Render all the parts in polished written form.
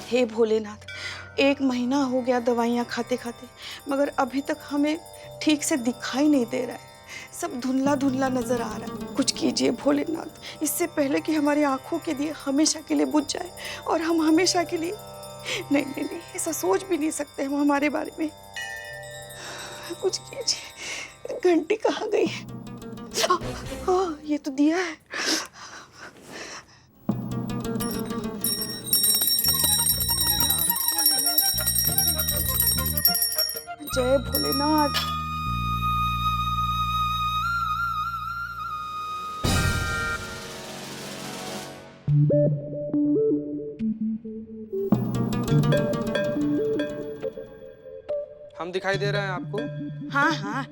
हे भोलेनाथ, 1 महीना हो गया दवाइयाँ खाते खाते, मगर अभी तक हमें ठीक से दिखाई नहीं दे रहा है। सब धुंधला धुंधला नजर आ रहा है। कुछ कीजिए भोलेनाथ, इससे पहले कि हमारी आंखों के दिए हमेशा के लिए बुझ जाए और हम हमेशा के लिए नहीं नहीं नहीं, ऐसा सोच भी नहीं सकते हम हमारे बारे में। कुछ कीजिए। घंटी कहाँ गई है? ये तो दिया है। जय भोलेनाथ। हम दिखाई दे रहे हैं आपको? हाँ हाँ,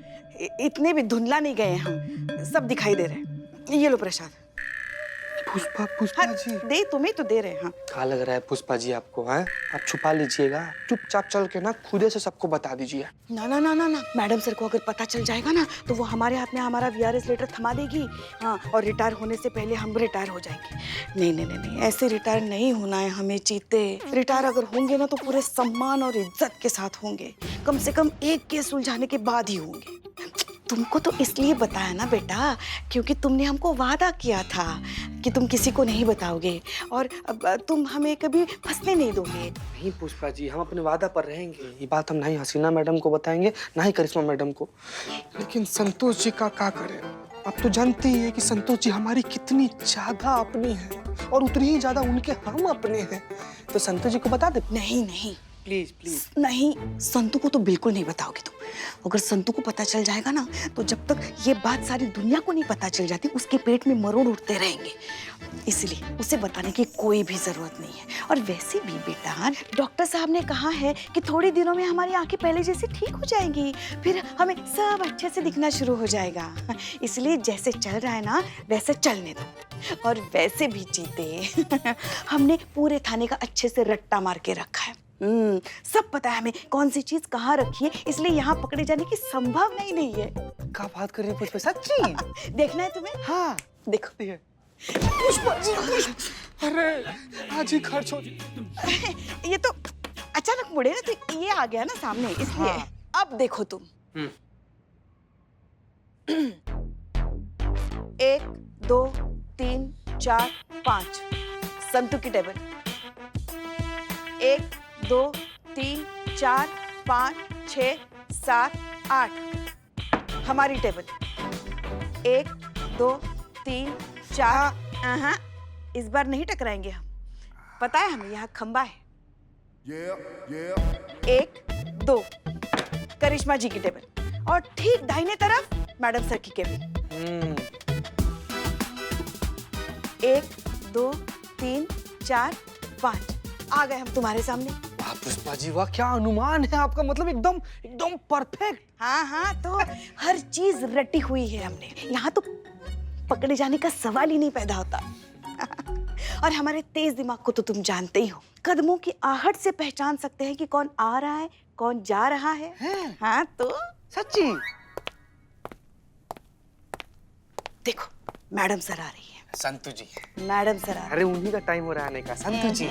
इतने भी धुंधला नहीं गए हम, सब दिखाई दे रहे हैं। ये लो प्रसाद। पुष्पा, पुष्पा जी। दे, तुम्हें तो दे रहे हैं। हाँ। कहाँ लग रहा है पुष्पा जी आपको? हैं? आप छुपा लीजिएगा, चुपचाप चल के ना खुदे से सबको बता दीजिए। ना ना ना ना ना, मैडम सर को अगर पता चल जाएगा ना तो वो हमारे हाथ में हमारा VRS लेटर थमा देगी। हाँ, और रिटायर होने से पहले हम रिटायर हो जाएंगे। नहीं नहीं नहीं नहीं, ऐसे रिटायर नहीं होना है हमें चीते। रिटायर अगर होंगे ना तो पूरे सम्मान और इज्जत के साथ होंगे, कम से कम एक केस सुलझाने के बाद ही होंगे। तुमको तो इसलिए बताया ना बेटा, क्योंकि तुमने हमको वादा किया था कि तुम किसी को नहीं बताओगे और तुम हमें कभी फंसने नहीं दोगे। नहीं पुष्पा जी, हम अपने वादा पर रहेंगे। ये बात हम नहीं हसीना मैडम को बताएंगे, ना ही करिश्मा मैडम को। लेकिन संतोष जी का क्या करें? आप तो जानते ही है कि संतोष जी हमारी कितनी ज्यादा अपनी है और उतनी ही ज्यादा उनके हम अपने हैं। तो संतोष जी को बता दे। नहीं नहीं, प्लीज प्लीज। नहीं, संतू को तो बिल्कुल नहीं बताओगे तुम। अगर संतू को पता चल जाएगा ना तो जब तक ये बात सारी दुनिया को नहीं पता चल जाती, उसके पेट में मरोड़ उठते रहेंगे। इसलिए उसे बताने की कोई भी जरूरत नहीं है। और वैसे भी बेटा, डॉक्टर साहब ने कहा है कि थोड़े दिनों में हमारी आंखें पहले जैसी ठीक हो जाएंगी, फिर हमें सब अच्छे से दिखना शुरू हो जाएगा। इसलिए जैसे चल रहा है ना वैसे चलने दो। और वैसे भी जीते हमने पूरे थाने का अच्छे से रट्टा मार के रखा है। सब पता है हमें कौन सी चीज कहाँ रखी है, इसलिए यहाँ पकड़े जाने की संभावना ही नहीं है। क्या बात कर रही है पुष्पा? सच्ची? देखना है तुम्हें? हाँ देखो। पुष्पा जी, अरे आज ही खर्च हो। ये तो अचानक मुड़े ना तो ये आ गया ना सामने, इसलिए। हाँ। अब देखो तुम। 1 2 3 4 5 संतू की टेबल। 1 2 3 4 5 6 7 8 हमारी टेबल। 1 2 3 4। हाँ, इस बार नहीं टकराएंगे हम, पता है हमें यहाँ खंबा है। 1 2 करिश्मा जी की टेबल और ठीक दाहिने तरफ मैडम सर की केबिन। 1 2 3 4 5 आ गए हम तुम्हारे सामने। वाह पुष्पा जी वाह, क्या अनुमान है आपका, मतलब एकदम एकदम परफेक्ट। हाँ हाँ, तो हर चीज रटी हुई है हमने, यहाँ तो पकड़े जाने का सवाल ही नहीं पैदा होता। और हमारे तेज दिमाग को तो तुम जानते ही हो, कदमों की आहट से पहचान सकते हैं कि कौन आ रहा है कौन जा रहा है। हाँ तो सच्ची? देखो मैडम सर आ रही है। संतू जी। मैडम सर आ रही। अरे उन्हीं का टाइम हो रहा है आने का। संतू जी।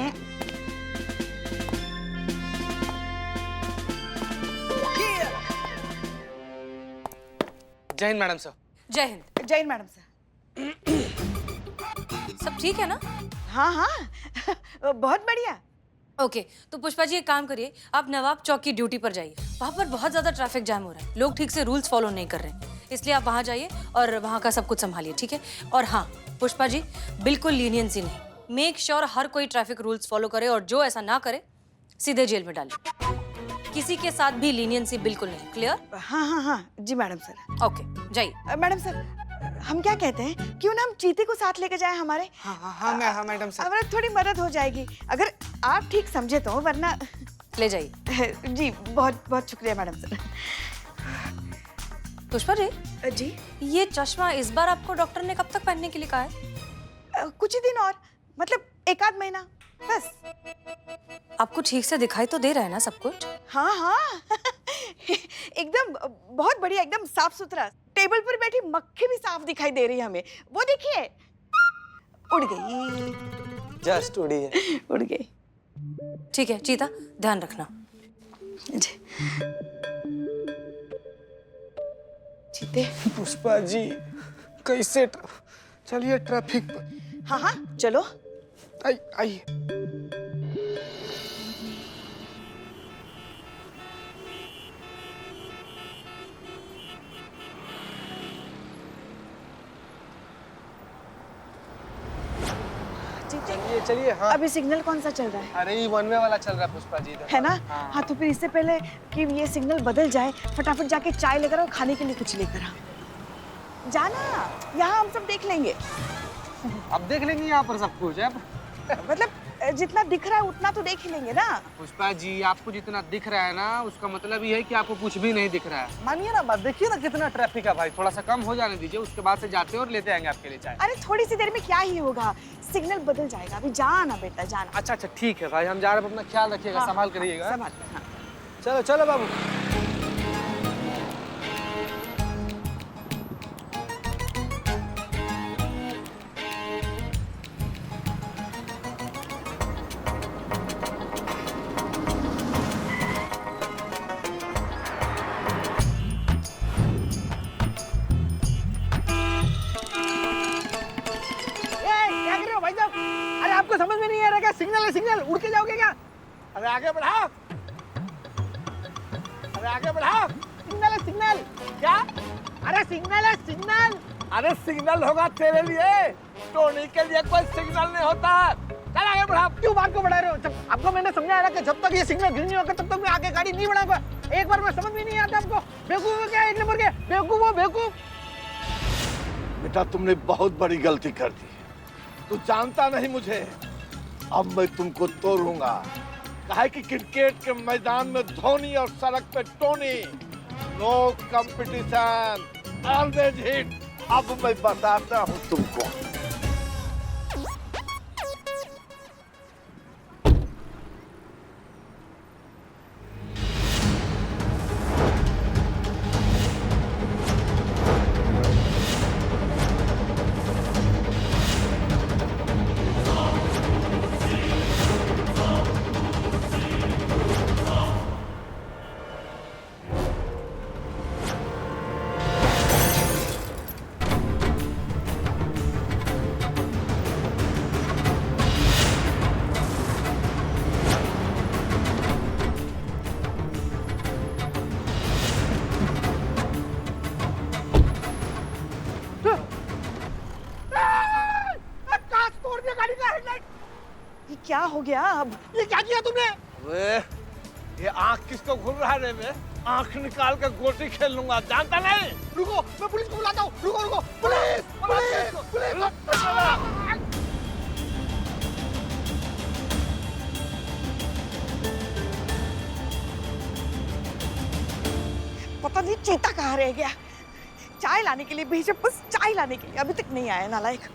जय हिंद मैडम सर। जय हिंद। जय हिंद मैडम सर। सब ठीक है ना? हाँ हाँ बहुत बढ़िया। ओके, तो पुष्पा जी एक काम करिए, आप नवाब चौक की ड्यूटी पर जाइए। वहाँ पर बहुत ज्यादा ट्रैफिक जाम हो रहा है, लोग ठीक से रूल्स फॉलो नहीं कर रहे हैं, इसलिए आप वहाँ जाइए और वहाँ का सब कुछ संभालिए, ठीक है? और हाँ पुष्पा जी, बिल्कुल लीनियंसी नहीं, मेक श्योर हर कोई ट्रैफिक रूल्स फॉलो करे और जो ऐसा ना करे सीधे जेल में डालिए। किसी के साथ भी लीनियंसी बिल्कुल नहीं। क्लियर? हाँ हाँ हाँ जी मैडम सर। ओके जाइए। मैडम सर, हम क्या कहते हैं, क्यों ना हम चीते को साथ लेके जाएं हमारे? हाँ मैडम सर। अब थोड़ी मदद हो जाएगी अगर आप ठीक समझे तो, वरना ले जाइए। जी बहुत बहुत शुक्रिया मैडम सर। पुष्पा जी, जी ये चश्मा इस बार आपको डॉक्टर ने कब तक पहनने के लिए कहा है? कुछ ही दिन और, मतलब 1 आध महीना बस। आपको ठीक से दिखाई तो दे रहा है ना सब कुछ? हाँ हाँ एकदम बहुत बढ़िया, एकदम साफ सुथरा। टेबल पर बैठी मक्खी भी साफ दिखाई दे रही है हमें, वो देखिए उड़ गई। जस्ट उड़ी है। उड़ गई। ठीक है चीता, ध्यान रखना। जी चीते। पुष्पा जी कैसे चलिए ट्रैफिक पर। हाँ हाँ चलो। आइए। चलिए चलिए। हाँ अभी सिग्नल कौन सा चल रहा है? अरे ये वन वे वाला चल रहा है पुष्पा जी इधर। है ना? हाँ। हाँ तो फिर इससे पहले कि ये सिग्नल बदल जाए फटाफट जाके चाय लेकर और खाने के लिए कुछ लेकर आ जाना। यहाँ हम सब देख लेंगे। अब देख लेंगे यहाँ पर सब कुछ। अब मतलब जितना दिख रहा है उतना तो देख ही लेंगे ना। पुष्पा जी आपको जितना दिख रहा है ना उसका मतलब ये है कि आपको कुछ भी नहीं दिख रहा है। मानिए ना बात, देखिए ना कितना ट्रैफिक है भाई। थोड़ा सा कम हो जाने दीजिए, उसके बाद से जाते हैं और लेते आएंगे आपके लिए चाय। अरे थोड़ी सी देर में क्या ही होगा, सिग्नल बदल जाएगा। अभी जाना बेटा जाना। अच्छा अच्छा ठीक है भाई, हम जा रहे हैं। अपना ख्याल रखिएगा। हाँ, संभाल करिएगा। संभाल कर, हाँ। चलो चलो बाबू। क्या कर रहे हो भाई साहब? अरे आपको समझ में नहीं आ रहा क्या? सिग्नल है सिग्नल, उड़ के जाओगे क्या? अरे आगे बढ़ाओ, अरे आगे बढ़ाओ। सिग्नल है सिग्नल। क्या? अरे सिग्नल है सिग्नल। अरे सिग्नल होगा तेरे लिए, टोनी के लिए कोई सिग्नल नहीं होता। चल आगे बढ़ाओ। क्यों बात को बढ़ा रहे हो? जब आपको मैंने समझाया ना कि जब तक ये सिग्नल ग्रीन नहीं होगा तब तक मैं आगे गाड़ी नहीं बढ़ाऊंगा। एक बार में समझ में नहीं आता आपको? बेवकूफ हो क्या? एक नंबर के बेवकूफ हो, बेवकूफ। बेटा तुमने बहुत बड़ी गलती कर दी। तू जानता नहीं मुझे, अब मैं तुमको तोड़ूंगा। कहा कि क्रिकेट के मैदान में धोनी और सड़क पे Tony, no competition, always hit. अब मैं बताता हूँ तुमको। कांच तोड़ दिया गाड़ी का हेडलाइट। ये क्या हो गया अब? ये क्या किया तुमने? वे, ये आँख किसको घूम रहा है रे? आँख निकाल कर गोटी खेल लूंगा, जानता नहीं? रुको, मैं पुलिस को बुलाता हूँ। रुको रुको, पुलिस पुलिस पुलिस। पता नहीं चीता कहाँ रह गया। चाय लाने के लिए भेजा, बस चाय लाने के लिए, अभी तक नहीं आया नालायक।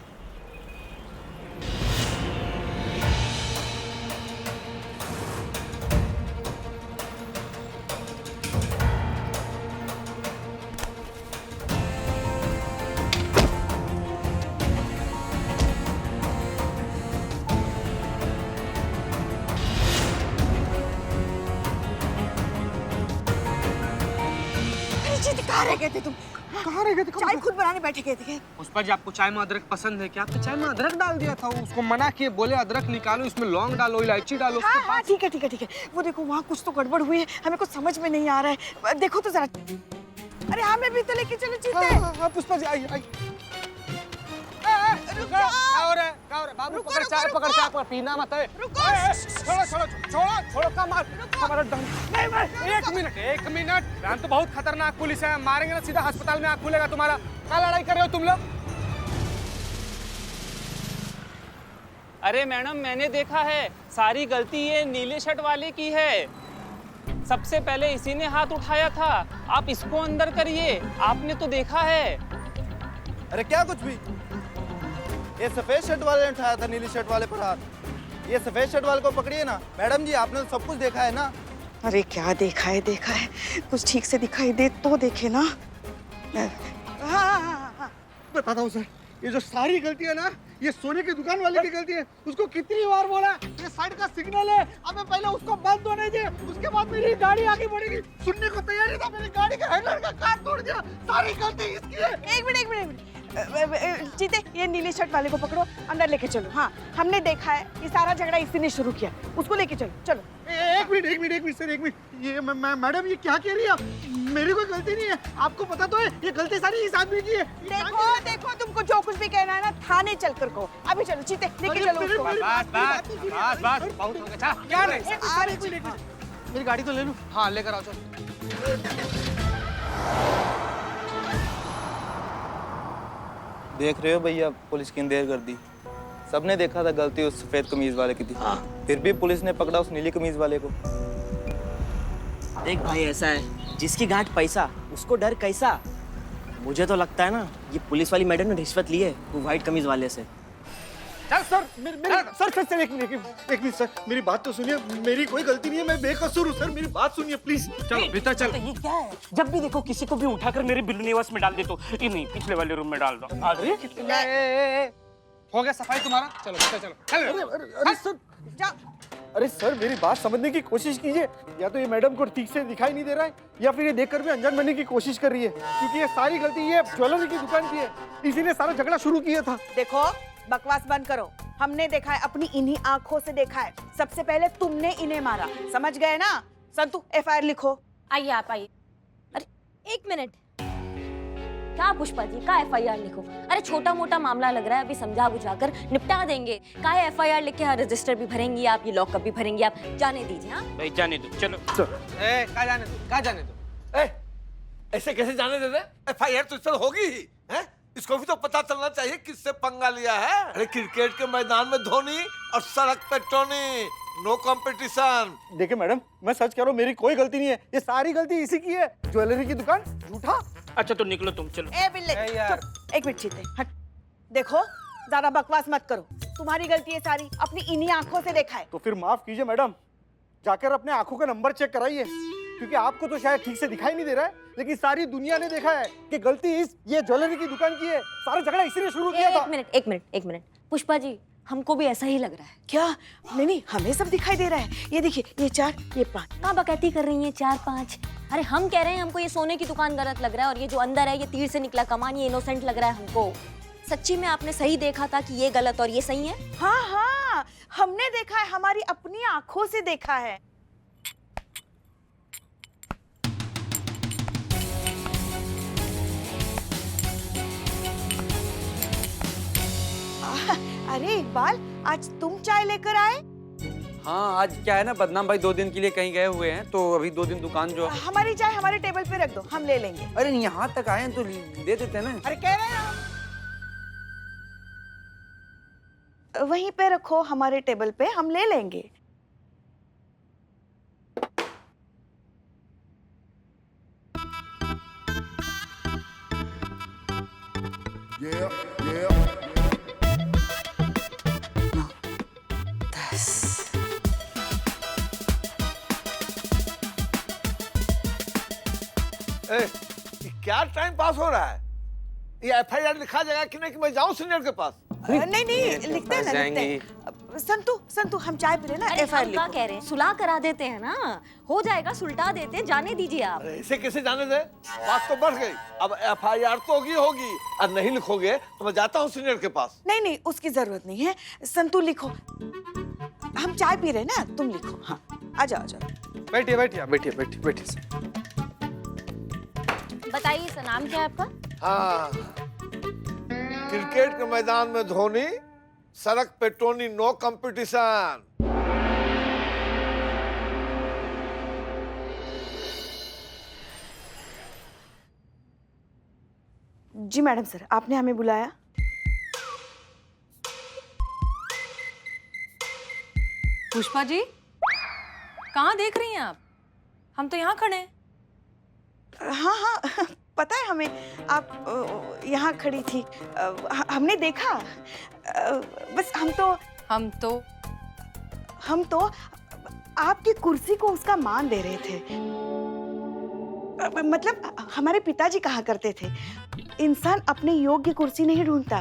जीत कहाँ रह गए थे तुम? कहाँ रह गए थे? चाय खुद बनाने बैठे गए थे। पुष्पा जी आपको चाय में अदरक पसंद है क्या? आपने चाय में अदरक डाल दिया था। उसको मना किए, बोले अदरक निकालो, इसमें लौंग डालो, इलायची डालो। हाँ हाँ ठीक है ठीक है ठीक है। वो देखो वहाँ कुछ तो गड़बड़ हुई है, हमें कुछ समझ में नहीं आ रहा है। देखो तो जरा। अरे हमें भी तो लेके चलो चीते। हाँ पुष्पा जी आइए आइए। क्या हो रहा है? क्या हो रहा है? बाबू पकड़ चाय, पकड़ चाय, पकड़, पीना मत है। छोड़ो छोड़ो छोड़ो छोड़ो का मार। हमारा डर नहीं भाई। एक मिनट। बहन तो बहुत खतरनाक पुलिस है, मारेंगे ना सीधा अस्पताल में आँख खुलेगा तुम्हारा। क्या लड़ाई कर रहे हो तुम लोग? अरे मैडम मैंने देखा है, सारी गलती ये नीले शर्ट वाले की है। सबसे पहले इसी ने हाथ उठाया था। आप इसको अंदर करिए, आपने तो देखा है। अरे क्या कुछ भी? ये सफेद शर्ट वाले ने उठाया था नीली शर्ट वाले पर हाथ। ये सफेद शर्ट वाले को पकड़िए ना। मैडम जी आपने तो सब कुछ देखा है ना? अरे क्या देखा है कुछ ठीक से दिखाई दे तो देखे ना। हाँ हाँ हाँ हाँ। बताता हूँ सर, ये जो सारी गलतियां ना ये सोने की दुकान वाले की गलती है। उसको कितनी बार बोला ये साइड का सिग्नल है, अबे पहले उसको बंद होने दे, उसके बाद मेरी गाड़ी आगे बढ़ेगी। सुनने को तैयार नहीं था, मेरी गाड़ी का हैंडल का काट तोड़ दिया। सारी गलती इसकी है। एक मिनट जीते, ये नीली शर्ट वाले को पकड़ो, अंदर लेके चलो। हाँ, हमने देखा है ये सारा झगड़ा इसी ने शुरू किया, उसको लेके चलो। चलो एक मिनट सर, एक मिनट। ये मैडम ये क्या कह रही है आप? मेरी कोई गलती नहीं है, आपको पता तो है ये गलती सारी इस आदमी की है। देखो तुमको जो कुछ भी कहना है ना थाने चल कर कहो। अभी चलो जीते, लेके चलो उसको। बस बहुत हो गया। क्या नहीं, मेरी गाड़ी तो ले लूं। हाँ लेकर आओ चलो। देख रहे हो भैया, पुलिस की देर कर दी। सबने देखा था गलती उस सफेद कमीज वाले की थी, फिर भी पुलिस ने पकड़ा उस नीली कमीज वाले को। देख भाई, ऐसा है जिसकी गांठ पैसा उसको डर कैसा। मुझे तो लगता है ना ये पुलिस वाली मैडम ने रिश्वत ली है वो व्हाइट कमीज वाले से। सर सर एक मिनट सर, मेरी बात तो सुनिए। मेरी कोई गलती नहीं है, मैं बेकसूर हूँ सर, मेरी बात सुनिए प्लीज। चलो भीतर चल। ये क्या है? जब भी देखो किसी को भी उठाकर मेरे बिल्लू निवास में डाल दे तो ये नहीं, पिछले वाले रूम में डाल दो। ए, हो गया सफाई तुम्हारा? चलो भीतर चलो। अरे सर, अरे सर मेरी बात समझने की कोशिश कीजिए। या तो ये मैडम को ठीक से दिखाई नहीं दे रहा है, या फिर ये देखकर भी अनजान बनने की कोशिश कर रही है, क्योंकि ये सारी गलती ये ज्वेलरी की दुकान की है। इसी ने सारा झगड़ा शुरू किया था। देखो बकवास बंद करो, हमने देखा है, अपनी इन्हीं आंखों से देखा है। सबसे पहले तुमने इन्हें मारा, समझ गए ना? संतु एफआईआर लिखो। आइए आप आइए। अरे एक मिनट, क्या पुष्पा जी का एफआईआर लिखो? अरे छोटा मोटा मामला लग रहा है, अभी समझा बुझाकर निपटा देंगे। का एफआईआर लिख के हाँ रजिस्टर भी भरेंगी आप, ये लॉकअप भी भरेंगी आप, जाने दीजिए। हाँ भाई जाने दो, चलो। कहाँ जाने दो? ऐसे कैसे जाने देते? एफआईआर तो इस होगी ही है? इसको भी तो पता चलना चाहिए किससे पंगा लिया है। अरे क्रिकेट के मैदान में धोनी और सड़क पे टोनी, नो कंपटीशन। देखिए मैडम, मैं सच कह रहा हूँ, मेरी कोई गलती नहीं है, ये सारी गलती इसी की है। ज्वेलरी की दुकान झूठा। अच्छा तो निकलो तुम, चलो। ए बिल्ले, चुप, एक मिनट जीते, हट। देखो ज्यादा बकवास मत करो, तुम्हारी गलती है सारी, अपनी इन्हीं आंखों से देखा है। तो फिर माफ कीजिए मैडम, जाकर अपने आंखों का नंबर चेक कराइए, क्योंकि आपको तो शायद ठीक से दिखाई नहीं दे रहा है, लेकिन सारी दुनिया ने देखा है कि गलती ये ज्वेलरी की दुकान की है। सारा झगड़ा इसी ने शुरू किया था। एक मिनट पुष्पा जी, हमको भी ऐसा ही लग रहा है। क्या? नहीं, हमें सब दिखाई दे रहा है। ये देखिए, ये 4, ये 5। कहाँ बकैती कर रही हैं? 4 5? अरे हम कह रहे हैं हमको ये सोने की दुकान गलत लग रहा है, और ये जो अंदर है ये तीर से निकला कमान, ये इनोसेंट लग रहा है हमको। सच्ची में आपने सही देखा था कि ये गलत और ये सही है? हाँ, हमने देखा है, हमारी अपनी आंखों से देखा है। अरे इकबाल, आज तुम चाय लेकर आए? हाँ, आज क्या है ना, बदनाम भाई 2 दिन के लिए कहीं गए हुए हैं, तो अभी 2 दिन दुकान जो। हमारी चाय हमारे टेबल पे रख दो, हम ले लेंगे। अरे यहाँ तक आए हैं तो दे देते ना। अरे कह रहे हैं हम। वहीं पे रखो, हमारे टेबल पे, हम ले लेंगे। क्या टाइम पास हो रहा है? ये एफआईआर लिखा जाएगा कि नहीं कि मैं जाऊं सीनियर के पास? नहीं, लिखते हैं ना, लिखते हैं। संतु हम चाय पी रहे ना, एफआईआर लिखो। कह रहे हैं सुलह करा देते हैं ना, हो जाएगा, सुलटा देते हैं, जाने दीजिए आप। ऐसे कैसे जाने दे? बात तो बढ़ गई, अब एफआईआर तो होगी। अब नहीं लिखोगे तो मैं जाता हूँ सीनियर के पास। नहीं, उसकी जरूरत नहीं है। संतु लिखो, हम चाय पी रहे ना, तुम लिखो। हाँ, आ जाओ। बैठिए। बताइए सर, नाम क्या है आपका? हाँ, क्रिकेट के मैदान में धोनी, सड़क पे टोनी, नो कंपटीशन। जी मैडम सर, आपने हमें बुलाया? पुष्पा जी, कहाँ देख रही हैं आप? हम तो यहाँ खड़े हैं। हाँ, पता है हमें, आप यहाँ खड़ी थी। हमने देखा। बस हम तो आपकी कुर्सी को उसका मान दे रहे थे। मतलब हमारे पिताजी कहा करते थे, इंसान अपने योग्य कुर्सी नहीं ढूंढता,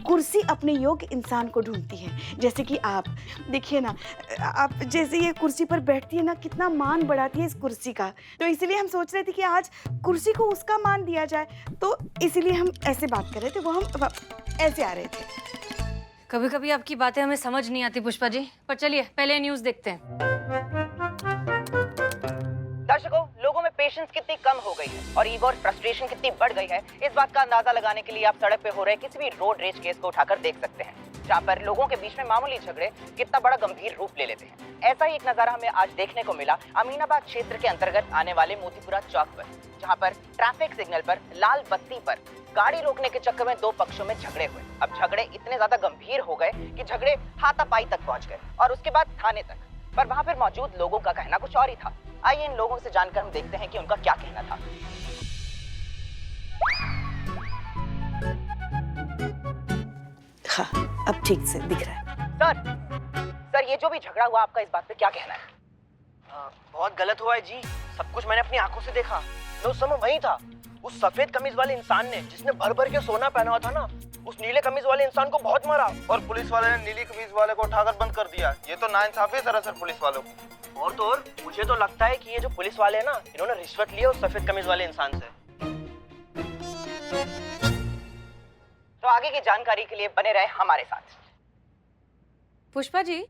कुर्सी अपने योग्य इंसान को ढूंढती है, जैसे कि आप देखिए ना, आप जैसे ये कुर्सी पर बैठती है ना, कितना मान बढ़ाती है इस कुर्सी का। तो इसीलिए हम सोच रहे थे कि आज कुर्सी को उसका मान दिया जाए, तो इसीलिए हम ऐसे बात कर रहे थे, वो हम ऐसे आ रहे थे। कभी कभी आपकी बातें हमें समझ नहीं आती पुष्पा जी, पर चलिए पहले न्यूज़ देखते हैं। दर्शकों, लोगों में पेशेंस कितनी कम हो गई है और ईगो और फ्रस्ट्रेशन कितनी बढ़ गई है, इस बात का अंदाजा लगाने के लिए आप सड़क पे हो रहे किसी भी रोड रेज केस को उठाकर देख सकते हैं, जहाँ पर लोगों के बीच में मामूली झगड़े कितना बड़ा गंभीर रूप ले लेते हैं। ऐसा ही एक नजारा हमें आज देखने को मिला अमीनाबाद क्षेत्र के अंतर्गत आने वाले मोतीपुरा चौक पर, जहाँ पर ट्रैफिक सिग्नल पर लाल बत्ती पर गाड़ी रोकने के चक्कर में दो पक्षों में झगड़े हुए। अब झगड़े इतने ज्यादा गंभीर हो गए कि झगड़े हाथापाई तक पहुंच गए और उसके बाद थाने तक, पर वहां पर मौजूद लोगों का कहना कुछ और ही था। आइए इन लोगों से जानकर हम देखते हैं कि उनका क्या कहना था। हाँ, अब ठीक से दिख रहा है। सर ये जो भी झगड़ा हुआ, आपका इस बात पे क्या कहना है? बहुत गलत हुआ है जी, सब कुछ मैंने अपनी आंखों से देखा। मैं उस समय वहीं था। उस सफेद कमीज वाले इंसान ने, जिसने भर भर के सोना पहना हुआ था ना, उस नीले कमीज वाले इंसान को बहुत मारा और पुलिस वाले ने नीली कमीज वाले को उठाकर बंद कर दिया। ये तो नाइंसाफी है सरासर पुलिस वालों की। और तो और मुझे तो लगता है कि ये जो पुलिस वाले हैं ना, इन्होंने रिश्वत ली है उस सफेद कमीज वाले इंसान से। तो आगे की जानकारी के लिए बने रहे हमारे साथ। पुष्पा जी,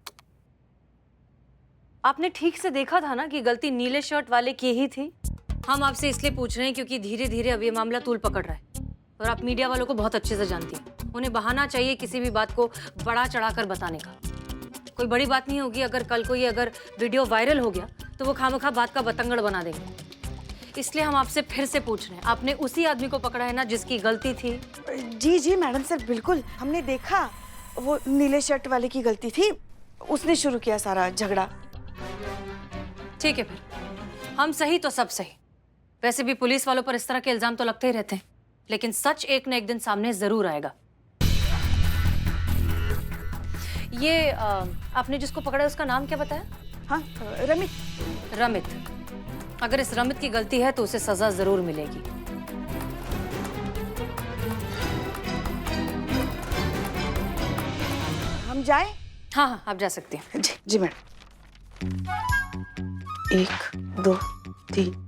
आपने ठीक से देखा था ना कि गलती नीले शर्ट वाले की ही थी? हम आपसे इसलिए पूछ रहे हैं क्योंकि धीरे धीरे अब ये मामला तूल पकड़ रहा है और आप मीडिया वालों को बहुत अच्छे से जानती हैं। उन्हें बहाना चाहिए किसी भी बात को बड़ा चढ़ाकर बताने का। कोई बड़ी बात नहीं होगी अगर कल को ये अगर वीडियो वायरल हो गया तो वो खामखा बात का बतंगड़ बना देंगे। इसलिए हम आपसे फिर से पूछ रहे हैं, आपने उसी आदमी को पकड़ा है ना जिसकी गलती थी? जी जी मैडम सर, बिल्कुल हमने देखा, वो नीले शर्ट वाले की गलती थी, उसने शुरू किया सारा झगड़ा। ठीक है, फिर हम सही तो सब सही। वैसे भी पुलिस वालों पर इस तरह के इल्जाम तो लगते ही रहते हैं, लेकिन सच एक न एक दिन सामने जरूर आएगा। ये आपने जिसको पकड़ा है उसका नाम क्या बताया? हाँ, रमित। रमित। अगर इस रमित की गलती है तो उसे सजा जरूर मिलेगी। हम जाएं? हाँ हाँ, आप जा सकती हैं। जी जी मैडम। 1 2 3।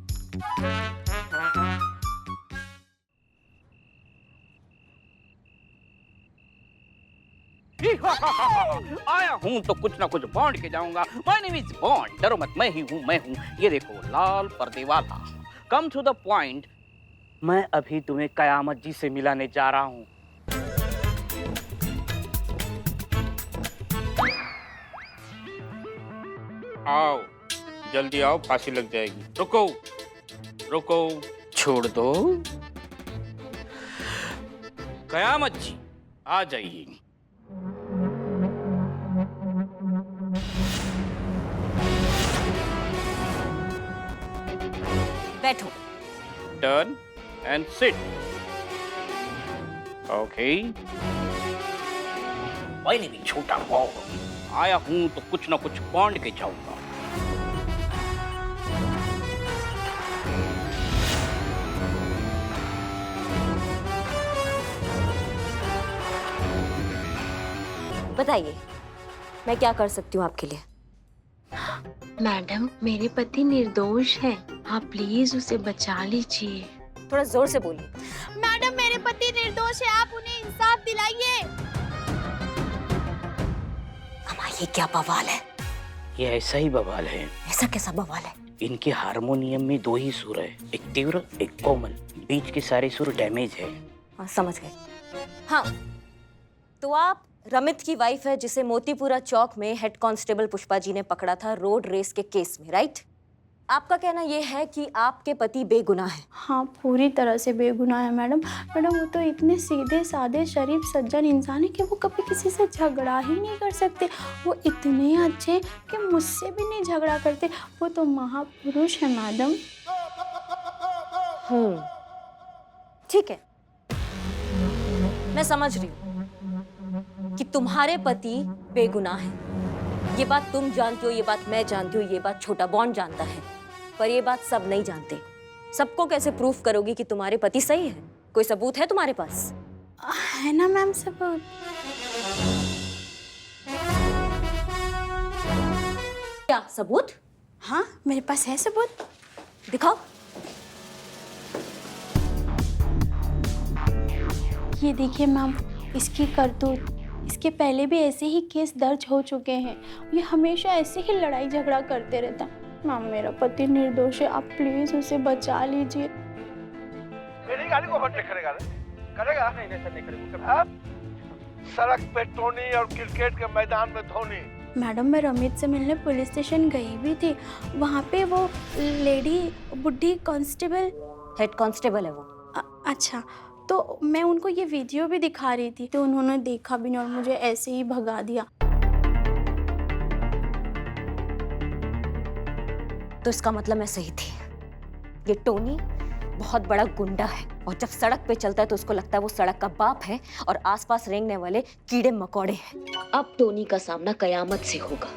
आया हूँ तो कुछ ना कुछ बॉन्ड के जाऊंगा। माय नेम इज बॉन्ड, डरो मत, मैं ही हूँ, मैं हूँ। ये देखो, लाल पर्दे वाला। कम टू द पॉइंट, मैं अभी तुम्हें कयामत जी से मिलाने जा रहा हूँ। आओ, जल्दी आओ, फांसी लग जाएगी। रुको रुको, छोड़ दो। कयामत जी आ जाइए। बैठो। Turn and sit. Okay. पहले भी छोटा बॉन्ड आया हूँ तो कुछ ना कुछ बॉन्ड के जाऊंगा। बताइए, मैं क्या कर सकती हूँ आपके लिए? मैडम, मेरे पति निर्दोष है, आप प्लीज उसे बचा लीजिए। थोड़ा जोर से बोलिए। मैडम, मेरे पति निर्दोष है, आप उन्हें इंसाफ दिलाइए। अम्मा, ये क्या बवाल है? ये ऐसा ही बवाल है। ऐसा कैसा बवाल है? इनके हारमोनियम में 2 ही सुर है, एक तीव्र एक कोमल। बीच के सारे सुर डैमेज है। हाँ, समझ गए। हाँ, तो आप रमित की वाइफ है जिसे मोतीपुरा चौक में हेड कांस्टेबल पुष्पा जी ने पकड़ा था रोड रेस के केस में, राइट? आपका कहना यह है कि आपके पति बेगुनाह है? हाँ, पूरी तरह से बेगुनाह है मैडम। मैडम, वो तो इतने सीधे साधे शरीफ सज्जन इंसान है कि वो कभी किसी से झगड़ा ही नहीं कर सकते। वो इतने अच्छे कि मुझसे भी नहीं झगड़ा करते। वो तो महापुरुष है मैडम। ठीक है, मैं समझ रही हूँ कि तुम्हारे पति बेगुनाह है। ये बात तुम जानती हो, ये बात मैं जानती हूँ, ये बात छोटा बॉन्ड जानता है, पर ये बात सब नहीं जानते। सबको कैसे प्रूफ करोगी कि तुम्हारे पति सही है? कोई सबूत है तुम्हारे पास? है ना मैम सबूत। क्या सबूत? हाँ मेरे पास है सबूत। दिखाओ। ये देखिए मैम, इसकी करतूत। इसके पहले भी ऐसे ही केस दर्ज हो चुके हैं। ये हमेशा ऐसे ही लड़ाई झगड़ा करते रहता। मैम मेरा पति निर्दोष है, आप प्लीज उसे बचा लीजिए। मेरी गाड़ी को हट करेगा करेगा नहीं नहीं सर नहीं करेगा। सड़क पे टोनी और क्रिकेट के मैदान में धोनी। मैडम मैं रमित से मिलने पुलिस स्टेशन गई भी थी। वहाँ पे वो लेडी बुढ़ी कांस्टेबल, हेड कांस्टेबल है वो। अच्छा, तो मैं उनको ये वीडियो भी दिखा रही थी तो उन्होंने देखा भी नहीं और मुझे ऐसे ही भगा दिया। तो इसका मतलब मैं सही थी। ये टोनी बहुत बड़ा गुंडा है और जब सड़क पे चलता है तो उसको लगता है वो सड़क का बाप है और आसपास रेंगने वाले कीड़े मकोड़े हैं। अब टोनी का सामना कयामत से होगा।